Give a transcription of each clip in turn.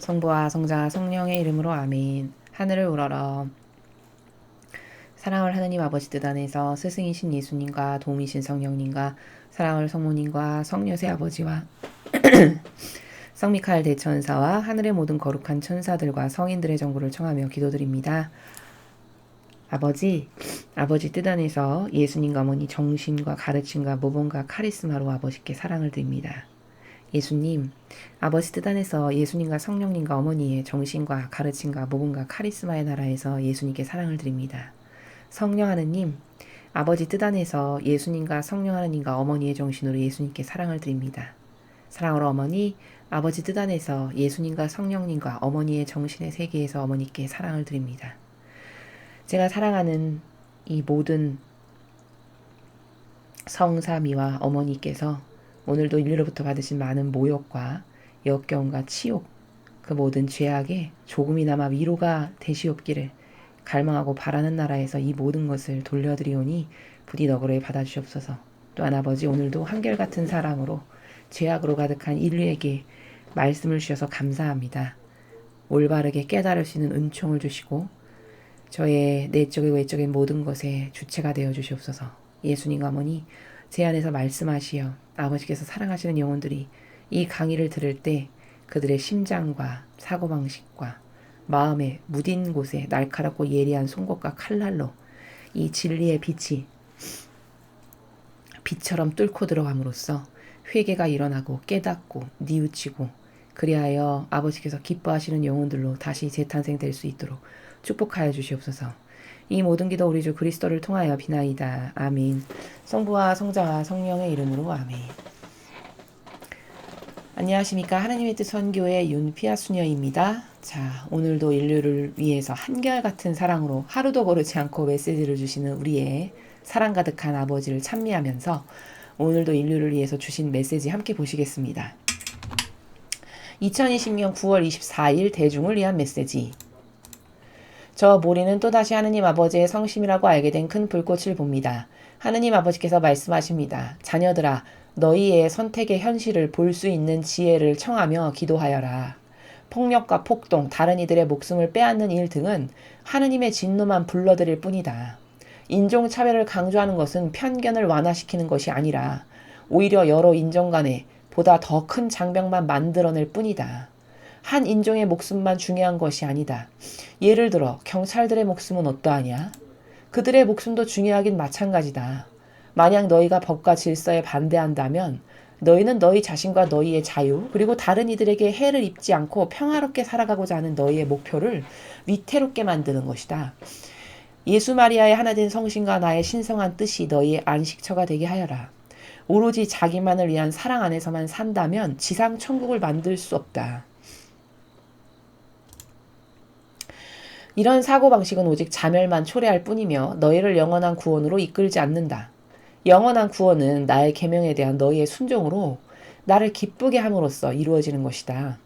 성부와 성자와 성령의 이름으로 아멘. 하늘을 우러러. 사랑을 하느님 아버지 뜻 안에서 스승이신 예수님과 도움이신 성령님과 사랑을 성모님과 성녀세 아버지와 성미카엘 대천사와 하늘의 모든 거룩한 천사들과 성인들의 정보를 청하며 기도드립니다. 아버지 뜻 안에서 예수님과 어머니 정신과 가르침과 모범과 카리스마로 아버지께 사랑을 드립니다. 예수님, 아버지 뜻 안에서 예수님과 성령님과 어머니의 정신과 가르침과 모범과 카리스마의 나라에서 예수님께 사랑을 드립니다. 성령 하느님, 아버지 뜻 안에서 예수님과 성령 하느님과 어머니의 정신으로 예수님께 사랑을 드립니다. 사랑으로 어머니, 아버지 뜻 안에서 예수님과 성령님과 어머니의 정신의 세계에서 어머니께 사랑을 드립니다. 제가 사랑하는 이 모든 성사미와 어머니께서 오늘도 인류로부터 받으신 많은 모욕과 역경과 치욕, 그 모든 죄악에 조금이나마 위로가 되시옵기를 갈망하고 바라는 나라에서 이 모든 것을 돌려드리오니 부디 너그러이 받아주시옵소서. 또한 아버지 오늘도 한결같은 사랑으로 죄악으로 가득한 인류에게 말씀을 주셔서 감사합니다. 올바르게 깨달을 수 있는 은총을 주시고 저의 내적이고 외적인 모든 것에 주체가 되어 주시옵소서. 예수님 어머니 제 안에서 말씀하시어 아버지께서 사랑하시는 영혼들이 이 강의를 들을 때 그들의 심장과 사고방식과 마음의 무딘 곳에 날카롭고 예리한 송곳과 칼날로 이 진리의 빛이 빛처럼 뚫고 들어감으로써 회개가 일어나고 깨닫고 뉘우치고 그리하여 아버지께서 기뻐하시는 영혼들로 다시 재탄생될 수 있도록 축복하여 주시옵소서. 이 모든 기도 우리 주 그리스도를 통하여 비나이다. 아멘. 성부와 성자와 성령의 이름으로 아멘. 안녕하십니까. 하나님의 뜻 선교의 윤피아 수녀입니다. 자, 오늘도 인류를 위해서 한결같은 사랑으로 하루도 거르지 않고 메시지를 주시는 우리의 사랑 가득한 아버지를 찬미하면서 오늘도 인류를 위해서 주신 메시지 함께 보시겠습니다. 2020년 9월 24일 대중을 위한 메시지. 저 모리는 또다시 하느님 아버지의 성심이라고 알게 된 큰 불꽃을 봅니다. 하느님 아버지께서 말씀하십니다. 자녀들아, 너희의 선택의 현실을 볼 수 있는 지혜를 청하며 기도하여라. 폭력과 폭동, 다른 이들의 목숨을 빼앗는 일 등은 하느님의 진노만 불러들일 뿐이다. 인종차별을 강조하는 것은 편견을 완화시키는 것이 아니라 오히려 여러 인종 간에 보다 더 큰 장벽만 만들어낼 뿐이다. 한 인종의 목숨만 중요한 것이 아니다. 예를 들어 경찰들의 목숨은 어떠하냐? 그들의 목숨도 중요하긴 마찬가지다. 만약 너희가 법과 질서에 반대한다면 너희는 너희 자신과 너희의 자유 그리고 다른 이들에게 해를 입지 않고 평화롭게 살아가고자 하는 너희의 목표를 위태롭게 만드는 것이다. 예수 마리아의 하나된 성신과 나의 신성한 뜻이 너희의 안식처가 되게 하여라. 오로지 자기만을 위한 사랑 안에서만 산다면 지상 천국을 만들 수 없다. 이런 사고방식은 오직 자멸만 초래할 뿐이며 너희를 영원한 구원으로 이끌지 않는다. 영원한 구원은 나의 계명에 대한 너희의 순종으로 나를 기쁘게 함으로써 이루어지는 것이다.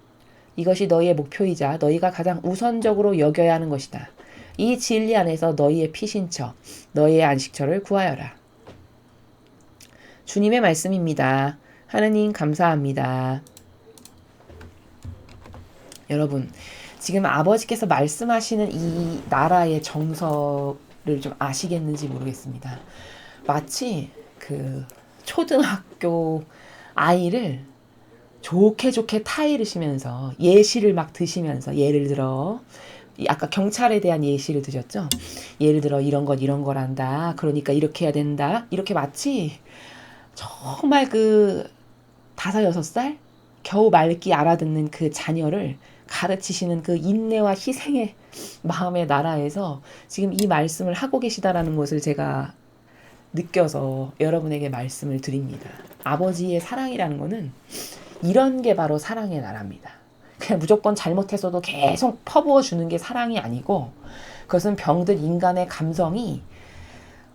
이것이 너희의 목표이자 너희가 가장 우선적으로 여겨야 하는 것이다. 이 진리 안에서 너희의 피신처, 너희의 안식처를 구하여라. 주님의 말씀입니다. 하느님 감사합니다. 여러분, 지금 아버지께서 말씀하시는 이 나라의 정서를 좀 아시겠는지 모르겠습니다. 마치 그 초등학교 아이를 좋게 타이르시면서 예시를 막 드시면서 예를 들어 아까 경찰에 대한 예시를 드셨죠? 예를 들어 이런 거란다. 그러니까 이렇게 해야 된다. 이렇게 마치 정말 그 5, 6살 겨우 말기 알아듣는 그 자녀를 가르치시는 그 인내와 희생의 마음의 나라에서 지금 이 말씀을 하고 계시다라는 것을 제가 느껴서 여러분에게 말씀을 드립니다. 아버지의 사랑이라는 거는 이런 게 바로 사랑의 나라입니다. 그냥 무조건 잘못해서도 계속 퍼부어 주는 게 사랑이 아니고 그것은 병든 인간의 감성이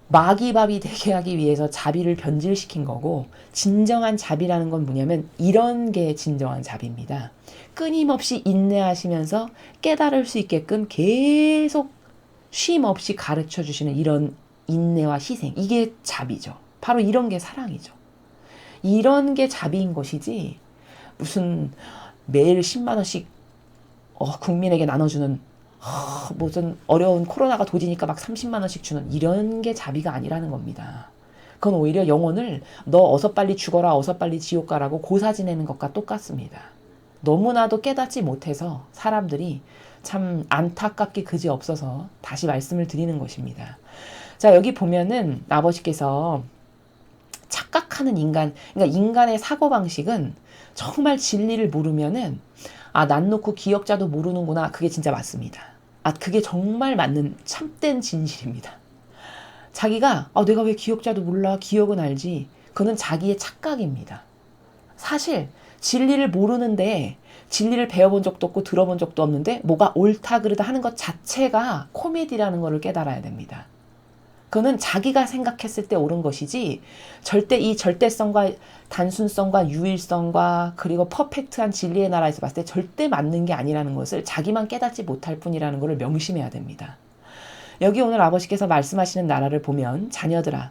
마귀밥이 되게 하기 위해서 자비를 변질시킨 거고 진정한 자비라는 건 뭐냐면 이런 게 진정한 자비입니다. 끊임없이 인내하시면서 깨달을 수 있게끔 계속 쉼 없이 가르쳐 주시는 이런 인내와 희생. 이게 자비죠. 바로 이런 게 사랑이죠. 이런 게 자비인 것이지 무슨 매일 10만 원씩 국민에게 나눠주는 무슨 어려운 코로나가 도지니까 막 30만 원씩 주는 이런 게 자비가 아니라는 겁니다. 그건 오히려 영혼을 너 어서 빨리 죽어라 어서 빨리 지옥 가라고 고사 지내는 것과 똑같습니다. 너무나도 깨닫지 못해서 사람들이 참 안타깝게 그지없어서 다시 말씀을 드리는 것입니다. 자, 여기 보면은 아버지께서 착각하는 인간, 그러니까 인간의 사고방식은 정말 진리를 모르면은 난 놓고 기억자도 모르는구나. 그게 진짜 맞습니다. 그게 정말 맞는 참된 진실입니다. 자기가 내가 왜 기억자도 몰라. 기억은 알지. 그거는 자기의 착각입니다. 사실 진리를 모르는데 진리를 배워본 적도 없고 들어본 적도 없는데 뭐가 옳다 그르다 하는 것 자체가 코미디라는 것을 깨달아야 됩니다. 그거는 자기가 생각했을 때 옳은 것이지 절대 이 절대성과 단순성과 유일성과 그리고 퍼펙트한 진리의 나라에서 봤을 때 절대 맞는 게 아니라는 것을 자기만 깨닫지 못할 뿐이라는 것을 명심해야 됩니다. 여기 오늘 아버지께서 말씀하시는 나라를 보면 자녀들아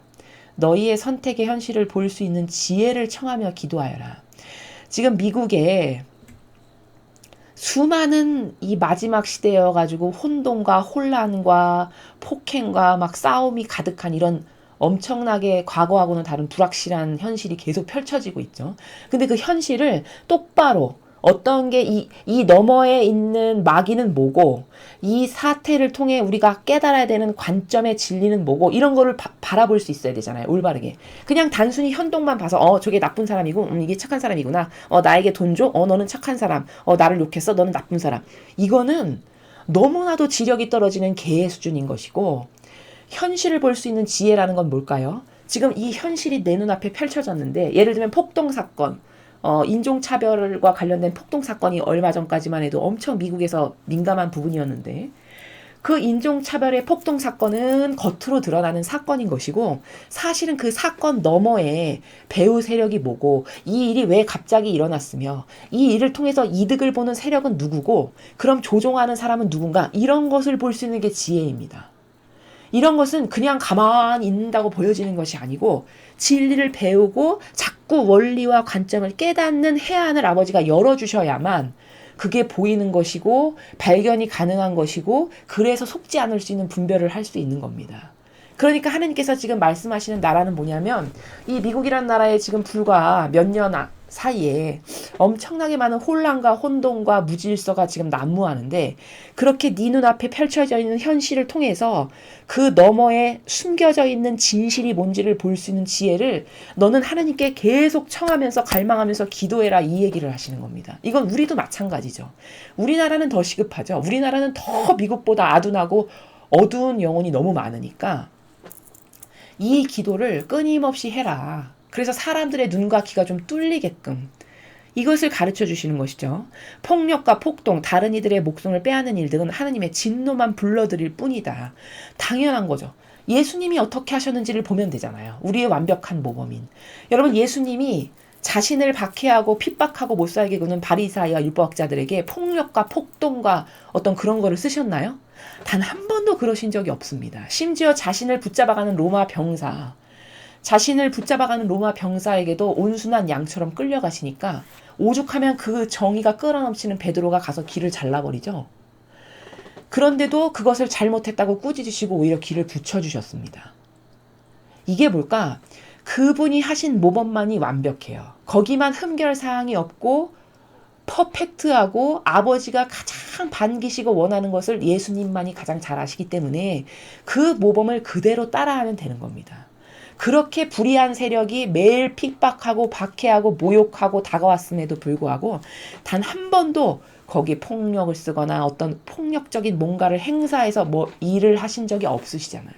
너희의 선택의 현실을 볼 수 있는 지혜를 청하며 기도하여라. 지금 미국에 수많은 이 마지막 시대여가지고 혼돈과 혼란과 폭행과 막 싸움이 가득한 이런 엄청나게 과거하고는 다른 불확실한 현실이 계속 펼쳐지고 있죠. 근데 그 현실을 똑바로 어떤 게 이 너머에 있는 마귀는 뭐고 이 사태를 통해 우리가 깨달아야 되는 관점의 진리는 뭐고 이런 거를 바라볼 수 있어야 되잖아요. 올바르게. 그냥 단순히 현동만 봐서 저게 나쁜 사람이고 이게 착한 사람이구나. 나에게 돈 줘? 너는 착한 사람. 나를 욕했어? 너는 나쁜 사람. 이거는 너무나도 지력이 떨어지는 개의 수준인 것이고 현실을 볼 수 있는 지혜라는 건 뭘까요? 지금 이 현실이 내 눈앞에 펼쳐졌는데 예를 들면 폭동 사건 인종차별과 관련된 폭동 사건이 얼마 전까지만 해도 엄청 미국에서 민감한 부분이었는데 그 인종차별의 폭동 사건은 겉으로 드러나는 사건인 것이고 사실은 그 사건 너머에 배후 세력이 뭐고 이 일이 왜 갑자기 일어났으며 이 일을 통해서 이득을 보는 세력은 누구고 그럼 조종하는 사람은 누군가 이런 것을 볼 수 있는 게 지혜입니다. 이런 것은 그냥 가만히 있는다고 보여지는 것이 아니고 진리를 배우고 자꾸 원리와 관점을 깨닫는 해안을 아버지가 열어주셔야만 그게 보이는 것이고 발견이 가능한 것이고 그래서 속지 않을 수 있는 분별을 할 수 있는 겁니다. 그러니까 하나님께서 지금 말씀하시는 나라는 뭐냐면 이 미국이란 나라에 지금 불과 몇 년 사이에 엄청나게 많은 혼란과 혼돈과 무질서가 지금 난무하는데 그렇게 네 눈앞에 펼쳐져 있는 현실을 통해서 그 너머에 숨겨져 있는 진실이 뭔지를 볼 수 있는 지혜를 너는 하나님께 계속 청하면서 갈망하면서 기도해라 이 얘기를 하시는 겁니다. 이건 우리도 마찬가지죠. 우리나라는 더 시급하죠. 우리나라는 더 미국보다 아둔하고 어두운 영혼이 너무 많으니까 이 기도를 끊임없이 해라. 그래서 사람들의 눈과 귀가 좀 뚫리게끔 이것을 가르쳐 주시는 것이죠. 폭력과 폭동, 다른 이들의 목숨을 빼앗는 일들은 하나님의 진노만 불러들일 뿐이다. 당연한 거죠. 예수님이 어떻게 하셨는지를 보면 되잖아요. 우리의 완벽한 모범인. 여러분 예수님이 자신을 박해하고 핍박하고 못 살게 구는 바리새인과 율법학자들에게 폭력과 폭동과 어떤 그런 거를 쓰셨나요? 단 한 번도 그러신 적이 없습니다. 심지어 자신을 붙잡아가는 로마 병사에게도 온순한 양처럼 끌려가시니까 오죽하면 그 정의가 끌어넘치는 베드로가 가서 길을 잘라버리죠. 그런데도 그것을 잘못했다고 꾸짖으시고 오히려 길을 붙여주셨습니다. 이게 뭘까? 그분이 하신 모범만이 완벽해요. 거기만 흠결사항이 없고 퍼펙트하고 아버지가 가장 반기시고 원하는 것을 예수님만이 가장 잘 아시기 때문에 그 모범을 그대로 따라하면 되는 겁니다. 그렇게 불의한 세력이 매일 핍박하고 박해하고 모욕하고 다가왔음에도 불구하고 단 한 번도 거기에 폭력을 쓰거나 어떤 폭력적인 뭔가를 행사해서 일을 하신 적이 없으시잖아요.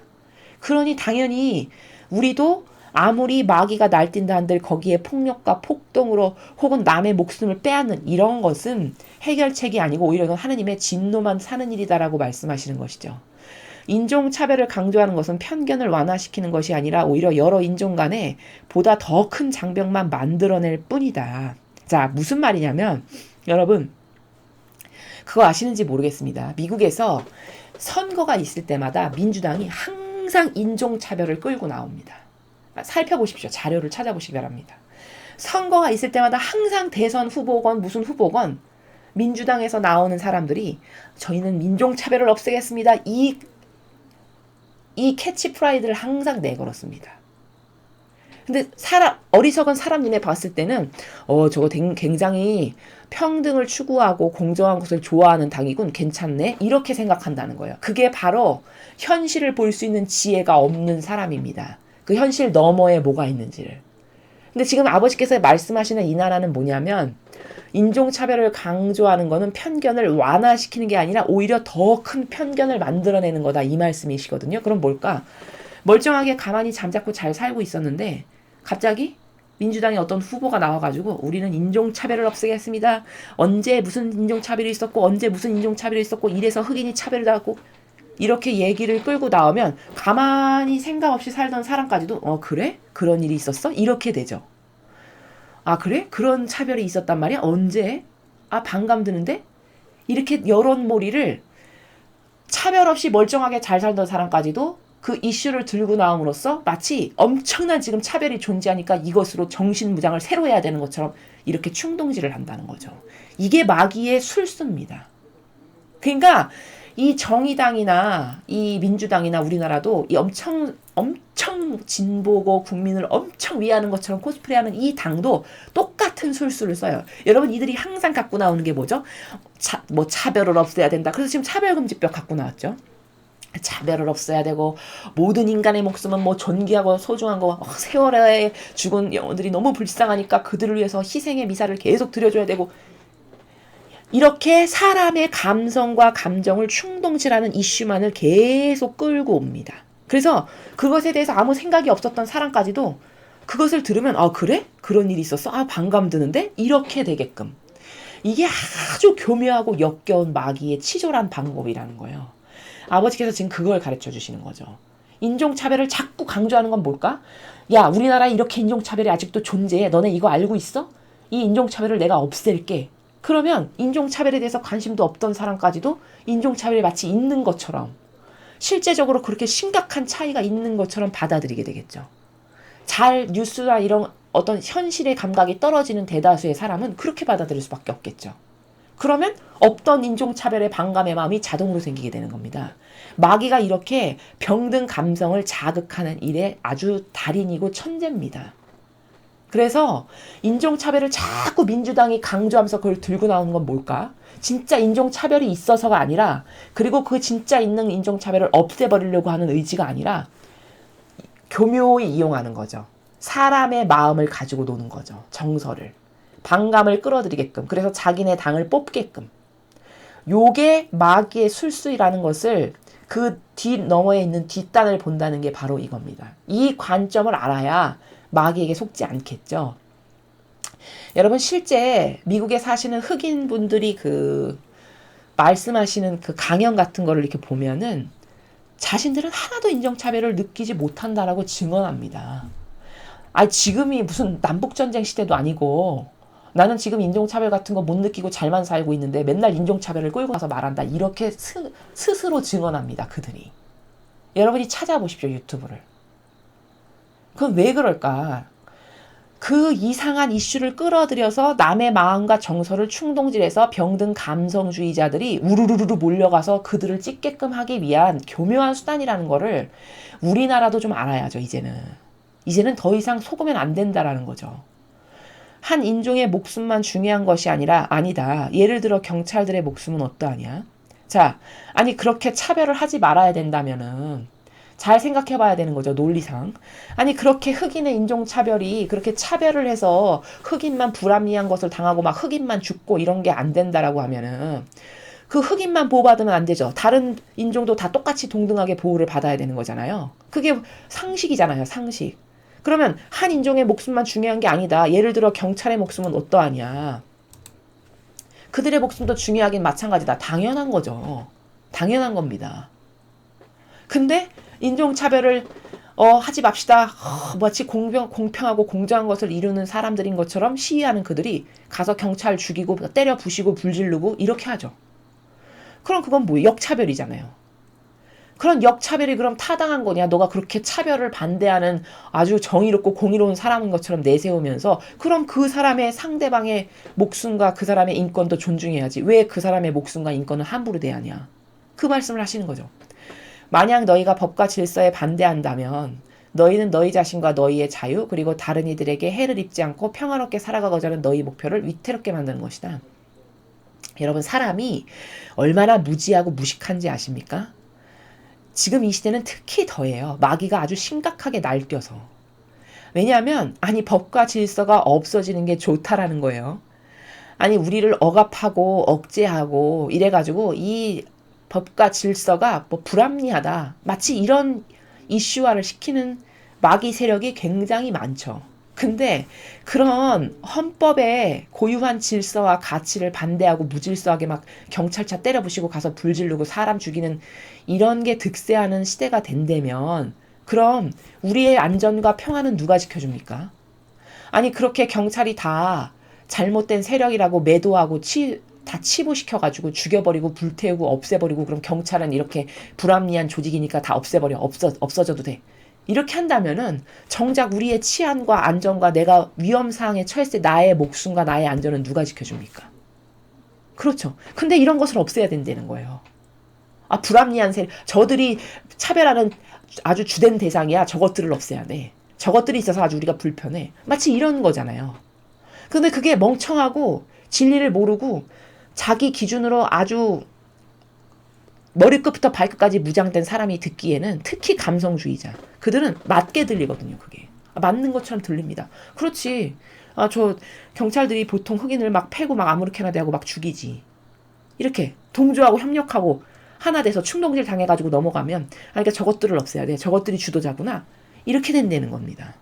그러니 당연히 우리도 아무리 마귀가 날뛴다 한들 거기에 폭력과 폭동으로 혹은 남의 목숨을 빼앗는 이런 것은 해결책이 아니고 오히려 이건 하나님의 진노만 사는 일이다라고 말씀하시는 것이죠. 인종차별을 강조하는 것은 편견을 완화시키는 것이 아니라 오히려 여러 인종 간에 보다 더 큰 장벽만 만들어낼 뿐이다. 자, 무슨 말이냐면 여러분 그거 아시는지 모르겠습니다. 미국에서 선거가 있을 때마다 민주당이 항상 인종차별을 끌고 나옵니다. 살펴보십시오. 자료를 찾아보시기 바랍니다. 선거가 있을 때마다 항상 대선 후보건 무슨 후보건 민주당에서 나오는 사람들이 저희는 인종차별을 없애겠습니다. 이 캐치프라이드를 항상 내걸었습니다. 근데 어리석은 사람 눈에 봤을 때는 저거 굉장히 평등을 추구하고 공정한 것을 좋아하는 당이군, 괜찮네, 이렇게 생각한다는 거예요. 그게 바로 현실을 볼 수 있는 지혜가 없는 사람입니다. 그 현실 너머에 뭐가 있는지를. 근데 지금 아버지께서 말씀하시는 이 나라는 뭐냐면, 인종차별을 강조하는 거는 편견을 완화시키는 게 아니라 오히려 더 큰 편견을 만들어내는 거다, 이 말씀이시거든요. 그럼 뭘까? 멀쩡하게 가만히 잠자코 잘 살고 있었는데 갑자기 민주당의 어떤 후보가 나와가지고 우리는 인종차별을 없애겠습니다. 언제 무슨 인종차별이 있었고 언제 무슨 인종차별이 있었고 이래서 흑인이 차별을 당하고, 이렇게 얘기를 끌고 나오면 가만히 생각 없이 살던 사람까지도 그래? 그런 일이 있었어? 이렇게 되죠. 아 그래? 그런 차별이 있었단 말이야? 언제? 아 반감 드는데? 이렇게 여론몰이를, 차별 없이 멀쩡하게 잘 살던 사람까지도 그 이슈를 들고 나옴으로써 마치 엄청난 지금 차별이 존재하니까 이것으로 정신무장을 새로 해야 되는 것처럼 이렇게 충동질을 한다는 거죠. 이게 마귀의 술수입니다. 그러니까 이 정의당이나 이 민주당이나 우리나라도 이 엄청 진보고 국민을 엄청 위하는 것처럼 코스프레하는 이 당도 똑같은 술수를 써요. 여러분, 이들이 항상 갖고 나오는 게 뭐죠? 차별을 없애야 된다. 그래서 지금 차별금지법 갖고 나왔죠. 차별을 없애야 되고 모든 인간의 목숨은 존귀하고 소중한 거, 세월에 죽은 영혼들이 너무 불쌍하니까 그들을 위해서 희생의 미사를 계속 드려줘야 되고, 이렇게 사람의 감성과 감정을 충동질하는 이슈만을 계속 끌고 옵니다. 그래서 그것에 대해서 아무 생각이 없었던 사람까지도 그것을 들으면 그래? 그런 일이 있었어? 반감 드는데? 이렇게 되게끔. 이게 아주 교묘하고 역겨운 마귀의 치졸한 방법이라는 거예요. 아버지께서 지금 그걸 가르쳐 주시는 거죠. 인종차별을 자꾸 강조하는 건 뭘까? 야, 우리나라에 이렇게 인종차별이 아직도 존재해. 너네 이거 알고 있어? 이 인종차별을 내가 없앨게. 그러면 인종차별에 대해서 관심도 없던 사람까지도 인종차별이 마치 있는 것처럼, 실제적으로 그렇게 심각한 차이가 있는 것처럼 받아들이게 되겠죠. 뉴스나 이런 어떤 현실의 감각이 떨어지는 대다수의 사람은 그렇게 받아들일 수밖에 없겠죠. 그러면 없던 인종차별의 반감의 마음이 자동으로 생기게 되는 겁니다. 마귀가 이렇게 병든 감성을 자극하는 일에 아주 달인이고 천재입니다. 그래서 인종차별을 자꾸 민주당이 강조하면서 그걸 들고 나오는 건 뭘까? 진짜 인종차별이 있어서가 아니라, 그리고 그 진짜 있는 인종차별을 없애버리려고 하는 의지가 아니라 교묘히 이용하는 거죠. 사람의 마음을 가지고 노는 거죠. 정서를. 반감을 끌어들이게끔. 그래서 자기네 당을 뽑게끔. 요게 마귀의 술수이라는 것을, 그 뒷너머에 있는 뒷단을 본다는 게 바로 이겁니다. 이 관점을 알아야 마귀에게 속지 않겠죠. 여러분, 실제 미국에 사시는 흑인 분들이 말씀하시는 그 강연 같은 거를 이렇게 보면은 자신들은 하나도 인종차별을 느끼지 못한다라고 증언합니다. 지금이 무슨 남북전쟁 시대도 아니고 나는 지금 인종차별 같은 거 못 느끼고 잘만 살고 있는데 맨날 인종차별을 끌고 와서 말한다. 이렇게 스스로 증언합니다. 그들이. 여러분이 찾아보십시오. 유튜브를. 그럼 왜 그럴까? 그 이상한 이슈를 끌어들여서 남의 마음과 정서를 충동질해서 병든 감성주의자들이 우르르르 몰려가서 그들을 찢게끔 하기 위한 교묘한 수단이라는 거를 우리나라도 좀 알아야죠. 이제는 더 이상 속으면 안 된다라는 거죠. 한 인종의 목숨만 중요한 것이 아니다. 예를 들어 경찰들의 목숨은 어떠하냐? 자, 그렇게 차별을 하지 말아야 된다면은 잘 생각해 봐야 되는 거죠. 논리상. 그렇게 흑인의 인종차별이, 그렇게 차별을 해서 흑인만 불합리한 것을 당하고 막 흑인만 죽고 이런 게 안 된다라고 하면은 그 흑인만 보호받으면 안 되죠. 다른 인종도 다 똑같이 동등하게 보호를 받아야 되는 거잖아요. 그게 상식이잖아요. 상식. 그러면 한 인종의 목숨만 중요한 게 아니다. 예를 들어 경찰의 목숨은 어떠하냐. 그들의 목숨도 중요하긴 마찬가지다. 당연한 거죠. 당연한 겁니다. 근데 인종차별을 하지 맙시다. 마치 공평하고 공정한 것을 이루는 사람들인 것처럼 시위하는 그들이 가서 경찰 죽이고 때려 부시고 불 지르고 이렇게 하죠. 그럼 그건 뭐예요? 역차별이잖아요. 그런 역차별이 그럼 타당한 거냐? 너가 그렇게 차별을 반대하는 아주 정의롭고 공의로운 사람인 것처럼 내세우면서 그럼 그 사람의 상대방의 목숨과 그 사람의 인권도 존중해야지. 왜 그 사람의 목숨과 인권을 함부로 대하냐? 그 말씀을 하시는 거죠. 만약 너희가 법과 질서에 반대한다면 너희는 너희 자신과 너희의 자유 그리고 다른 이들에게 해를 입지 않고 평화롭게 살아가고자 하는 너희 목표를 위태롭게 만드는 것이다. 여러분 사람이 얼마나 무지하고 무식한지 아십니까? 지금 이 시대는 특히 더해요. 마귀가 아주 심각하게 날뛰어서. 왜냐하면 아니 법과 질서가 없어지는 게 좋다라는 거예요. 아니 우리를 억압하고 억제하고 이래가지고 이 법과 질서가 뭐 불합리하다. 마치 이런 이슈화를 시키는 마귀 세력이 굉장히 많죠. 근데 그런 헌법의 고유한 질서와 가치를 반대하고 무질서하게 막 경찰차 때려부시고 가서 불 지르고 사람 죽이는 이런 게 득세하는 시대가 된다면 그럼 우리의 안전과 평화는 누가 지켜줍니까? 아니 그렇게 경찰이 다 잘못된 세력이라고 매도하고 다 치부시켜가지고 죽여버리고 불태우고 없애버리고 그럼 경찰은 이렇게 불합리한 조직이니까 다 없애버려 없어져도 돼. 이렇게 한다면은 정작 우리의 치안과 안전과 내가 위험사항에 처했을 때 나의 목숨과 나의 안전은 누가 지켜줍니까? 그렇죠. 근데 이런 것을 없애야 된다는 거예요. 아 불합리한 세력 저들이 차별하는 아주 주된 대상이야. 저것들을 없애야 돼. 저것들이 있어서 아주 우리가 불편해. 마치 이런 거잖아요. 근데 그게 멍청하고 진리를 모르고 자기 기준으로 아주 머리끝부터 발끝까지 무장된 사람이 듣기에는 특히 감성주의자. 그들은 맞게 들리거든요, 그게. 맞는 것처럼 들립니다. 그렇지. 저 경찰들이 보통 흑인을 막 패고 막 아무렇게나 대하고 막 죽이지. 이렇게 동조하고 협력하고 하나 돼서 충동질 당해가지고 넘어가면 그러니까 저것들을 없애야 돼. 저것들이 주도자구나. 이렇게 된다는 겁니다.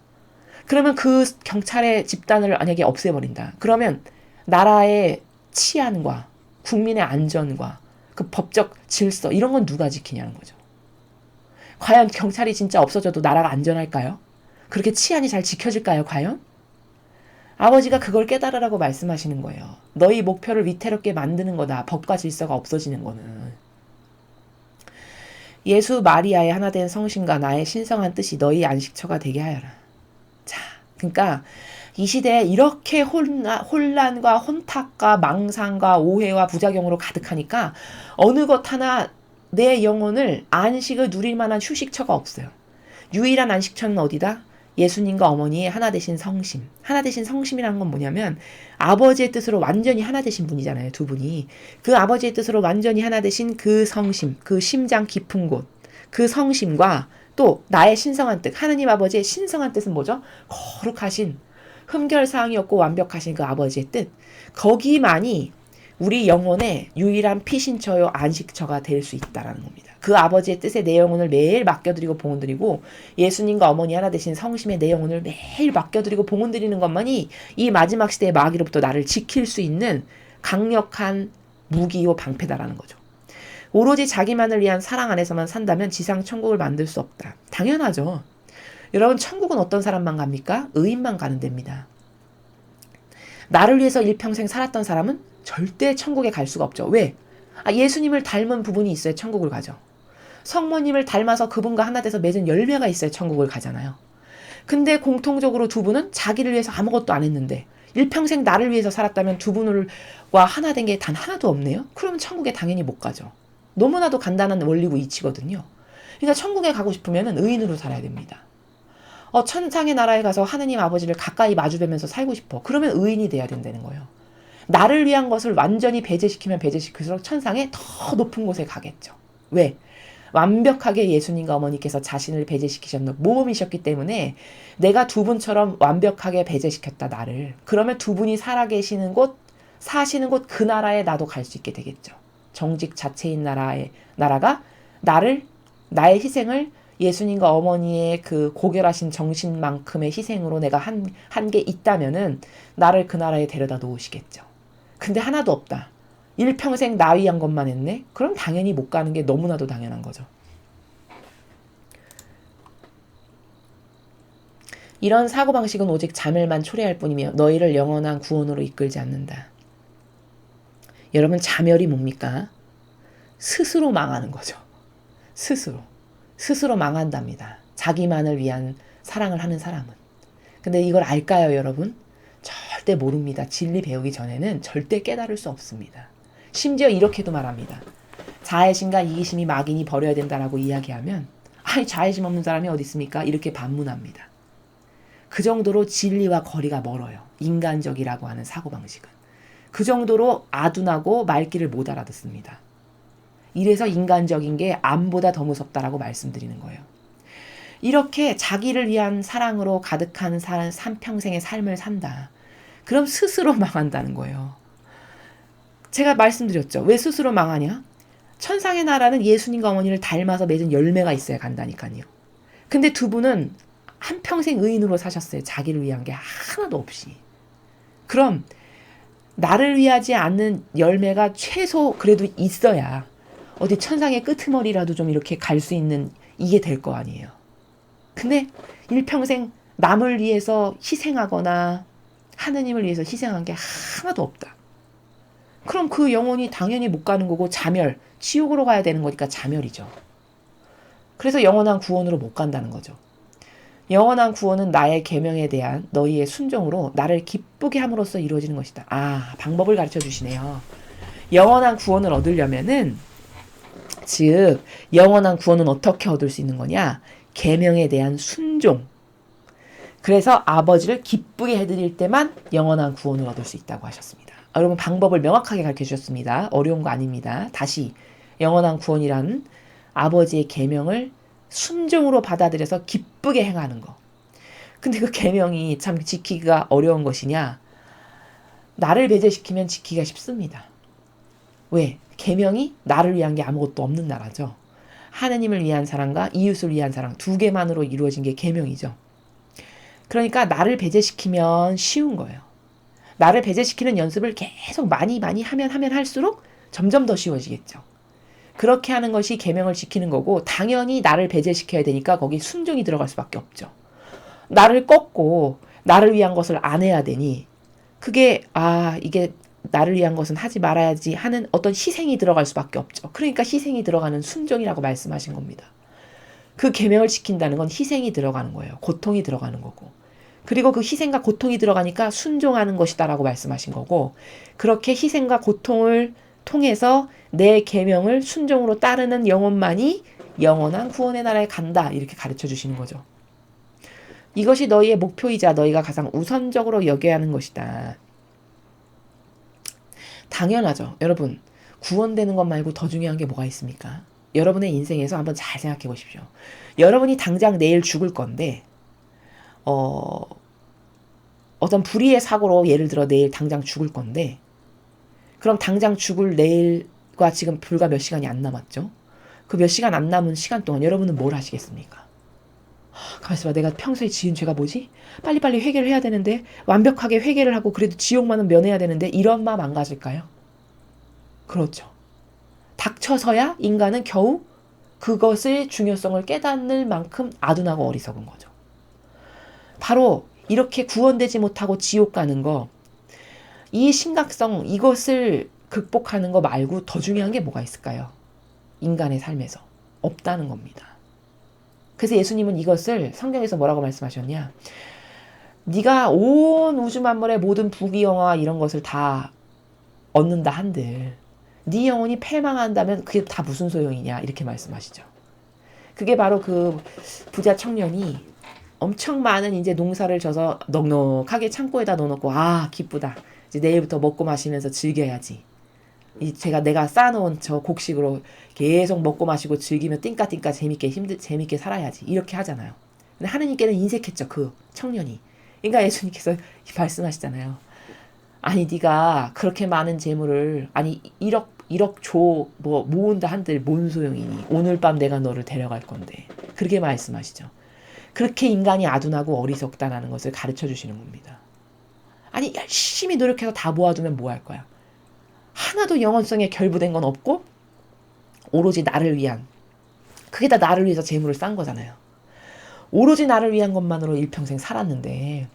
그러면 그 경찰의 집단을 만약에 없애버린다. 그러면 나라의 치안과 국민의 안전과 그 법적 질서 이런 건 누가 지키냐는 거죠. 과연 경찰이 진짜 없어져도 나라가 안전할까요? 그렇게 치안이 잘 지켜질까요? 과연? 아버지가 그걸 깨달으라고 말씀하시는 거예요. 너희 목표를 위태롭게 만드는 거다. 법과 질서가 없어지는 거는. 예수 마리아의 하나된 성신과 나의 신성한 뜻이 너희 안식처가 되게 하여라. 자, 그러니까 이 시대에 이렇게 혼란과 혼탁과 망상과 오해와 부작용으로 가득하니까 어느 것 하나 내 영혼을 안식을 누릴 만한 휴식처가 없어요. 유일한 안식처는 어디다? 예수님과 어머니의 하나 되신 성심. 하나 되신 성심이라는 건 뭐냐면 아버지의 뜻으로 완전히 하나 되신 분이잖아요. 두 분이. 그 아버지의 뜻으로 완전히 하나 되신 그 성심, 그 심장 깊은 곳, 그 성심과 또 나의 신성한 뜻, 하느님 아버지의 신성한 뜻은 뭐죠? 거룩하신 흠결사항이 없고 완벽하신 그 아버지의 뜻. 거기만이 우리 영혼의 유일한 피신처요 안식처가 될 수 있다라는 겁니다. 그 아버지의 뜻에 내 영혼을 매일 맡겨드리고 봉헌드리고 예수님과 어머니 하나 되신 성심에 내 영혼을 매일 맡겨드리고 봉헌드리는 것만이 이 마지막 시대의 마귀로부터 나를 지킬 수 있는 강력한 무기요 방패다라는 거죠. 오로지 자기만을 위한 사랑 안에서만 산다면 지상 천국을 만들 수 없다. 당연하죠. 여러분 천국은 어떤 사람만 갑니까? 의인만 가는 데입니다. 나를 위해서 일평생 살았던 사람은 절대 천국에 갈 수가 없죠. 왜? 예수님을 닮은 부분이 있어야 천국을 가죠. 성모님을 닮아서 그분과 하나 돼서 맺은 열매가 있어야 천국을 가잖아요. 근데 공통적으로 두 분은 자기를 위해서 아무것도 안 했는데 일평생 나를 위해서 살았다면 두 분과 하나 된 게 단 하나도 없네요. 그러면 천국에 당연히 못 가죠. 너무나도 간단한 원리고 이치거든요. 그러니까 천국에 가고 싶으면 의인으로 살아야 됩니다. 천상의 나라에 가서 하느님 아버지를 가까이 마주뵈면서 살고 싶어. 그러면 의인이 돼야 된다는 거예요. 나를 위한 것을 완전히 배제시키면 배제시킬수록 천상에 더 높은 곳에 가겠죠. 왜? 완벽하게 예수님과 어머니께서 자신을 배제시키셨는 모범이셨기 때문에 내가 두 분처럼 완벽하게 배제시켰다 나를. 그러면 두 분이 살아계시는 곳, 사시는 곳 그 나라에 나도 갈 수 있게 되겠죠. 정직 자체인 나라가 나의 희생을 예수님과 어머니의 그 고결하신 정신만큼의 희생으로 내가 한 게 있다면은 나를 그 나라에 데려다 놓으시겠죠. 근데 하나도 없다. 일평생 나 위한 것만 했네? 그럼 당연히 못 가는 게 너무나도 당연한 거죠. 이런 사고방식은 오직 자멸만 초래할 뿐이며 너희를 영원한 구원으로 이끌지 않는다. 여러분 자멸이 뭡니까? 스스로 망하는 거죠. 스스로. 스스로 망한답니다. 자기만을 위한 사랑을 하는 사람은. 근데 이걸 알까요, 여러분? 절대 모릅니다. 진리 배우기 전에는 절대 깨달을 수 없습니다. 심지어 이렇게도 말합니다. 자애심과 이기심이 막인히 버려야 된다라고 이야기하면 아니 자애심 없는 사람이 어디 있습니까? 이렇게 반문합니다. 그 정도로 진리와 거리가 멀어요. 인간적이라고 하는 사고방식은. 그 정도로 아둔하고 말귀를 못 알아듣습니다. 이래서 인간적인 게 암보다 더 무섭다라고 말씀드리는 거예요. 이렇게 자기를 위한 사랑으로 가득한 삼평생의 삶을 산다. 그럼 스스로 망한다는 거예요. 제가 말씀드렸죠. 왜 스스로 망하냐? 천상의 나라는 예수님과 어머니를 닮아서 맺은 열매가 있어야 간다니까요. 근데 두 분은 한평생 의인으로 사셨어요. 자기를 위한 게 하나도 없이. 그럼 나를 위하지 않는 열매가 최소 그래도 있어야 어디 천상의 끄트머리라도 좀 이렇게 갈 수 있는 이게 될 거 아니에요. 근데 일평생 남을 위해서 희생하거나 하느님을 위해서 희생한 게 하나도 없다. 그럼 그 영혼이 당연히 못 가는 거고 자멸, 지옥으로 가야 되는 거니까 자멸이죠. 그래서 영원한 구원으로 못 간다는 거죠. 영원한 구원은 나의 계명에 대한 너희의 순종으로 나를 기쁘게 함으로써 이루어지는 것이다. 아, 방법을 가르쳐 주시네요. 영원한 구원을 얻으려면은 즉 영원한 구원은 어떻게 얻을 수 있는 거냐? 계명에 대한 순종. 그래서 아버지를 기쁘게 해드릴 때만 영원한 구원을 얻을 수 있다고 하셨습니다. 여러분 방법을 명확하게 가르쳐 주셨습니다. 어려운 거 아닙니다. 다시 영원한 구원이라는 아버지의 계명을 순종으로 받아들여서 기쁘게 행하는 거. 근데 그 계명이 참 지키기가 어려운 것이냐? 나를 배제시키면 지키기가 쉽습니다. 왜? 계명이 나를 위한 게 아무것도 없는 나라죠. 하느님을 위한 사랑과 이웃을 위한 사랑 두 개만으로 이루어진 게 계명이죠. 그러니까 나를 배제시키면 쉬운 거예요. 나를 배제시키는 연습을 계속 많이 하면 할수록 점점 더 쉬워지겠죠. 그렇게 하는 것이 계명을 지키는 거고 당연히 나를 배제시켜야 되니까 거기 순종이 들어갈 수밖에 없죠. 나를 꺾고 나를 위한 것을 안 해야 되니 그게 이게 나를 위한 것은 하지 말아야지 하는 어떤 희생이 들어갈 수밖에 없죠. 그러니까 희생이 들어가는 순종이라고 말씀하신 겁니다. 그 계명을 지킨다는 건 희생이 들어가는 거예요. 고통이 들어가는 거고. 그리고 그 희생과 고통이 들어가니까 순종하는 것이다라고 말씀하신 거고 그렇게 희생과 고통을 통해서 내 계명을 순종으로 따르는 영혼만이 영원한 구원의 나라에 간다 이렇게 가르쳐 주시는 거죠. 이것이 너희의 목표이자 너희가 가장 우선적으로 여겨야 하는 것이다. 당연하죠. 여러분 구원되는 것 말고 더 중요한 게 뭐가 있습니까? 여러분의 인생에서 한번 잘 생각해 보십시오. 여러분이 당장 내일 죽을 건데 어떤 불의의 사고로 예를 들어 내일 당장 죽을 건데 그럼 당장 죽을 내일과 지금 불과 몇 시간이 안 남았죠? 그 몇 시간 안 남은 시간 동안 여러분은 뭘 하시겠습니까? 가만있어 봐. 내가 평소에 지은 죄가 뭐지? 빨리빨리 회개를 해야 되는데 완벽하게 회개를 하고 그래도 지옥만은 면해야 되는데 이런 마음 안 가질까요? 그렇죠. 닥쳐서야 인간은 겨우 그것의 중요성을 깨닫는 만큼 아둔하고 어리석은 거죠. 바로 이렇게 구원되지 못하고 지옥 가는 거, 이 심각성, 이것을 극복하는 거 말고 더 중요한 게 뭐가 있을까요? 인간의 삶에서. 없다는 겁니다. 그래서 예수님은 이것을 성경에서 뭐라고 말씀하셨냐? 네가 온 우주 만물의 모든 부귀영화 이런 것을 다 얻는다 한들 네 영혼이 패망한다면 그게 다 무슨 소용이냐 이렇게 말씀하시죠. 그게 바로 그 부자 청년이 엄청 많은 이제 농사를 져서 넉넉하게 창고에다 넣어놓고 기쁘다. 이제 내일부터 먹고 마시면서 즐겨야지. 내가 쌓아놓은 저 곡식으로 계속 먹고 마시고 즐기며 띵까띵까 재밌게 살아야지. 이렇게 하잖아요. 근데 하느님께는 인색했죠. 그 청년이. 그러니까 예수님께서 말씀하시잖아요. 아니 네가 그렇게 많은 재물을 1억 조 모은다 한들 뭔 소용이니. 오늘 밤 내가 너를 데려갈 건데. 그렇게 말씀하시죠. 그렇게 인간이 아둔하고 어리석다라는 것을 가르쳐 주시는 겁니다. 아니 열심히 노력해서 다 모아두면 뭐 할 거야? 하나도 영원성에 결부된 건 없고 오로지 나를 위한 그게 다 나를 위해서 재물을 쌓은 거잖아요. 오로지 나를 위한 것만으로 일평생 살았는데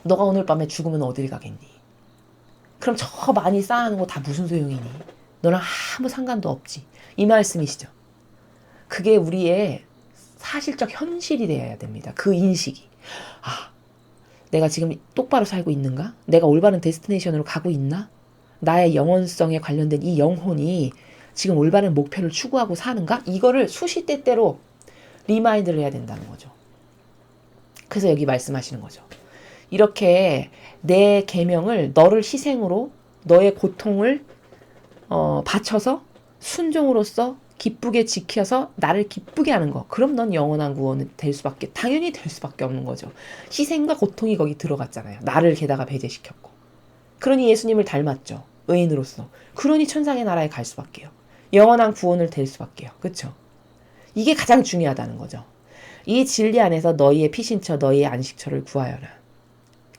너가 오늘 밤에 죽으면 어딜 가겠니? 그럼 저 많이 쌓아놓은 거 다 무슨 소용이니? 너랑 아무 상관도 없지. 이 말씀이시죠. 그게 우리의 사실적 현실이 되어야 됩니다. 그 인식이. 아, 내가 지금 똑바로 살고 있는가? 내가 올바른 데스티네이션으로 가고 있나? 나의 영혼성에 관련된 이 영혼이 지금 올바른 목표를 추구하고 사는가? 이거를 수시때때로 리마인드를 해야 된다는 거죠. 그래서 여기 말씀하시는 거죠. 이렇게 내 계명을 너를 희생으로 너의 고통을 바쳐서 순종으로써 기쁘게 지켜서 나를 기쁘게 하는 거. 그럼 넌 영원한 구원은 당연히 될 수밖에 없는 거죠. 희생과 고통이 거기 들어갔잖아요. 나를 게다가 배제시켰고. 그러니 예수님을 닮았죠. 의인으로서. 그러니 천상의 나라에 갈 수밖에요. 영원한 구원을 될 수밖에요. 그렇죠? 이게 가장 중요하다는 거죠. 이 진리 안에서 너희의 피신처, 너희의 안식처를 구하여라.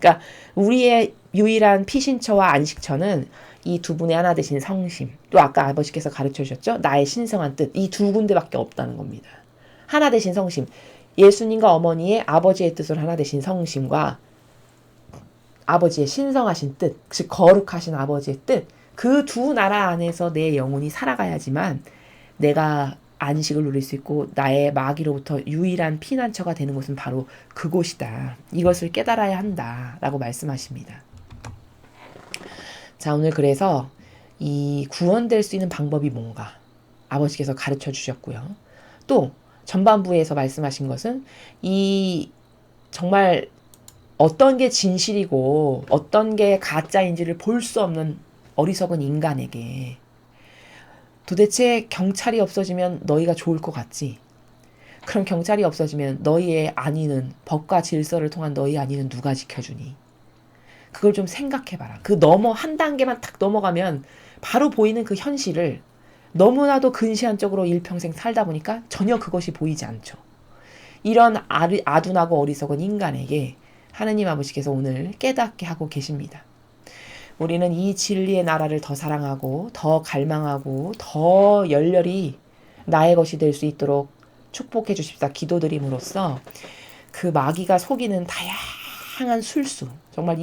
그러니까 우리의 유일한 피신처와 안식처는 이 두 분의 하나 되신 성심, 또 아까 아버지께서 가르쳐 주셨죠? 나의 신성한 뜻, 이 두 군데밖에 없다는 겁니다. 하나 되신 성심, 예수님과 어머니의 아버지의 뜻으로 하나 되신 성심과 아버지의 신성하신 뜻, 즉 거룩하신 아버지의 뜻, 그 두 나라 안에서 내 영혼이 살아가야지만 내가 안식을 누릴 수 있고 나의 마귀로부터 유일한 피난처가 되는 곳은 바로 그곳이다. 이것을 깨달아야 한다라고 말씀하십니다. 자, 오늘 그래서 이 구원될 수 있는 방법이 뭔가 아버지께서 가르쳐 주셨고요. 또 전반부에서 말씀하신 것은 이 정말 어떤 게 진실이고 어떤 게 가짜인지를 볼 수 없는 어리석은 인간에게 도대체 경찰이 없어지면 너희가 좋을 것 같지? 그럼 경찰이 없어지면 너희의 안위는, 법과 질서를 통한 너희의 안위는 누가 지켜주니? 그걸 좀 생각해봐라. 한 단계만 탁 넘어가면 바로 보이는 그 현실을 너무나도 근시안적으로 일평생 살다 보니까 전혀 그것이 보이지 않죠. 이런 아둔하고 어리석은 인간에게 하느님 아버지께서 오늘 깨닫게 하고 계십니다. 우리는 이 진리의 나라를 더 사랑하고 더 갈망하고 더 열렬히 나의 것이 될 수 있도록 축복해 주십사 기도드림으로써 그 마귀가 속이는 다양한 술수, 정말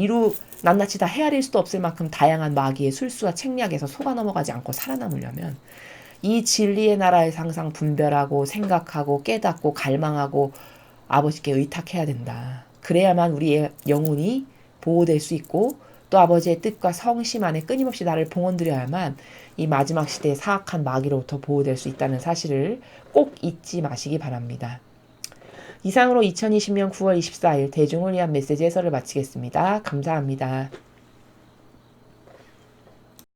낱낱이 다 헤아릴 수도 없을 만큼 다양한 마귀의 술수와 책략에서 속아 넘어가지 않고 살아남으려면 이 진리의 나라에서 항상 분별하고 생각하고 깨닫고 갈망하고 아버지께 의탁해야 된다. 그래야만 우리의 영혼이 보호될 수 있고 또 아버지의 뜻과 성심 안에 끊임없이 나를 봉헌드려야만 이 마지막 시대의 사악한 마귀로부터 보호될 수 있다는 사실을 꼭 잊지 마시기 바랍니다. 이상으로 2020년 9월 24일 대중을 위한 메시지 해설을 마치겠습니다. 감사합니다.